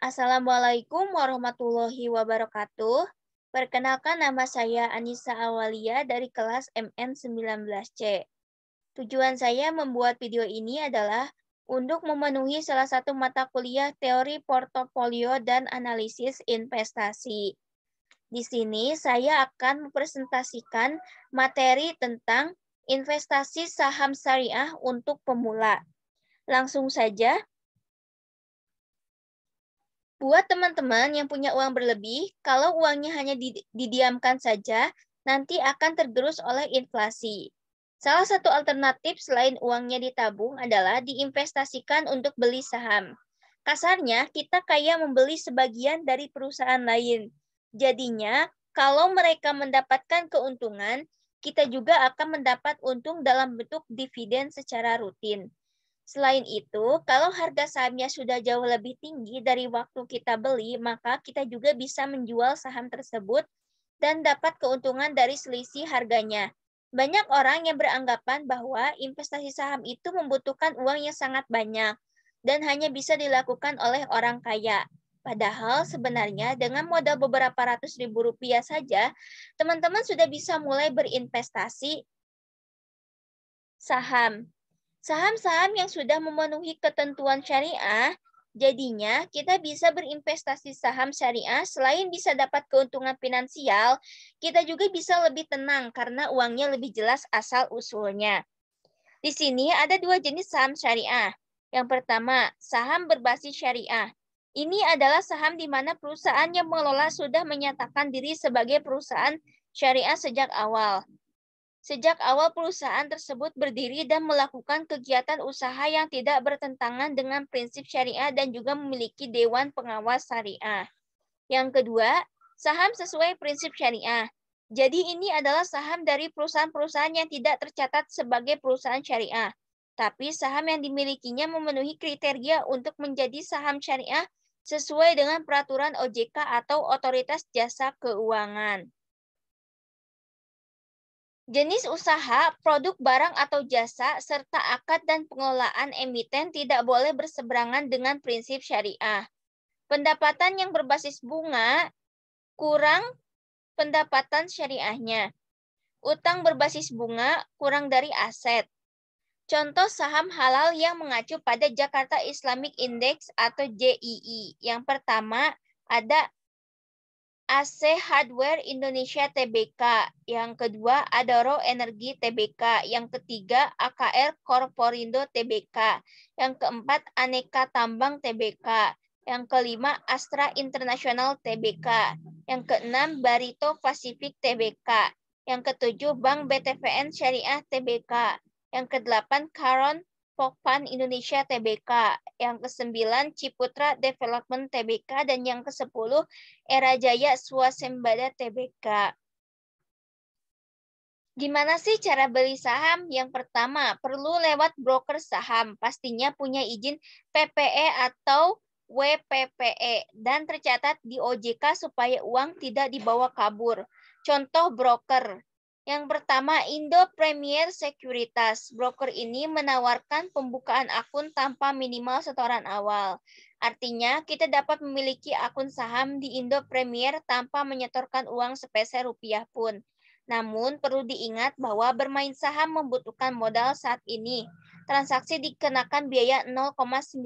Assalamualaikum warahmatullahi wabarakatuh. Perkenalkan, nama saya Anissa Awalia dari kelas MN19C. Tujuan saya membuat video ini adalah untuk memenuhi salah satu mata kuliah teori portofolio dan analisis investasi. Di sini saya akan mempresentasikan materi tentang investasi saham syariah untuk pemula. Langsung saja. Buat teman-teman yang punya uang berlebih, kalau uangnya hanya didiamkan saja, nanti akan tergerus oleh inflasi. Salah satu alternatif selain uangnya ditabung adalah diinvestasikan untuk beli saham. Kasarnya, kita kayak membeli sebagian dari perusahaan lain. Jadinya, kalau mereka mendapatkan keuntungan, kita juga akan mendapat untung dalam bentuk dividen secara rutin. Selain itu, kalau harga sahamnya sudah jauh lebih tinggi dari waktu kita beli, maka kita juga bisa menjual saham tersebut dan dapat keuntungan dari selisih harganya. Banyak orang yang beranggapan bahwa investasi saham itu membutuhkan uang yang sangat banyak dan hanya bisa dilakukan oleh orang kaya. Padahal sebenarnya dengan modal beberapa ratus ribu rupiah saja, teman-teman sudah bisa mulai berinvestasi saham. Saham-saham yang sudah memenuhi ketentuan syariah, jadinya kita bisa berinvestasi saham syariah. Selain bisa dapat keuntungan finansial, kita juga bisa lebih tenang karena uangnya lebih jelas asal-usulnya. Di sini ada dua jenis saham syariah. Yang pertama, saham berbasis syariah. Ini adalah saham di mana perusahaan yang mengelola sudah menyatakan diri sebagai perusahaan syariah sejak awal. Sejak awal perusahaan tersebut berdiri dan melakukan kegiatan usaha yang tidak bertentangan dengan prinsip syariah dan juga memiliki dewan pengawas syariah. Yang kedua, saham sesuai prinsip syariah. Jadi ini adalah saham dari perusahaan-perusahaan yang tidak tercatat sebagai perusahaan syariah. Tapi saham yang dimilikinya memenuhi kriteria untuk menjadi saham syariah sesuai dengan peraturan OJK atau Otoritas Jasa Keuangan. Jenis usaha, produk barang atau jasa, serta akad dan pengelolaan emiten tidak boleh berseberangan dengan prinsip syariah. Pendapatan yang berbasis bunga kurang pendapatan syariahnya. Utang berbasis bunga kurang dari aset. Contoh saham halal yang mengacu pada Jakarta Islamic Index atau JII. Yang pertama ada AC Hardware Indonesia Tbk, yang kedua Adaro Energi Tbk, yang ketiga AKR Korporindo Tbk, yang keempat Aneka Tambang Tbk, yang kelima Astra International Tbk, yang keenam Barito Pacific Tbk, yang ketujuh Bank BTVN Syariah Tbk, yang kedelapan Caron Pokpan Indonesia Tbk, yang kesembilan Ciputra Development Tbk, dan yang kesepuluh Era Jaya Swasembada Tbk. Gimana sih cara beli saham? Yang pertama, perlu lewat broker saham. Pastinya punya izin PPE atau WPPE dan tercatat di OJK supaya uang tidak dibawa kabur. Contoh broker. Yang pertama, Indo Premier Sekuritas. Broker ini menawarkan pembukaan akun tanpa minimal setoran awal. Artinya, kita dapat memiliki akun saham di Indo Premier tanpa menyetorkan uang sepeser rupiah pun. Namun, perlu diingat bahwa bermain saham membutuhkan modal saat ini. Transaksi dikenakan biaya 0,19%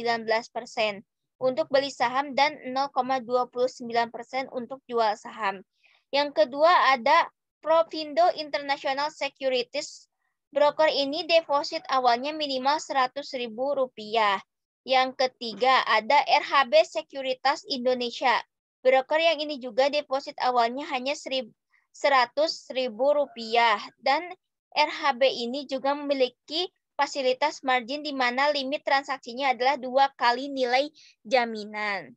untuk beli saham dan 0,29% untuk jual saham. Yang kedua ada Provindo International Securities. Broker ini deposit awalnya minimal Rp100.000. Yang ketiga ada RHB Sekuritas Indonesia. Broker yang ini juga deposit awalnya hanya Rp100.000 dan RHB ini juga memiliki fasilitas margin di mana limit transaksinya adalah 2 kali nilai jaminan.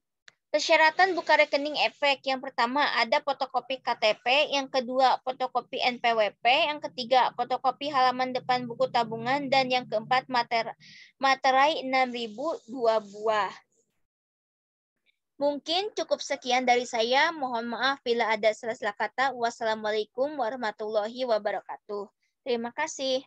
Persyaratan buka rekening efek. Yang pertama ada fotokopi KTP, yang kedua fotokopi NPWP, yang ketiga fotokopi halaman depan buku tabungan, dan yang keempat materai 6.000 2 buah. Mungkin cukup sekian dari saya. Mohon maaf bila ada salah-salah kata. Wassalamualaikum warahmatullahi wabarakatuh. Terima kasih.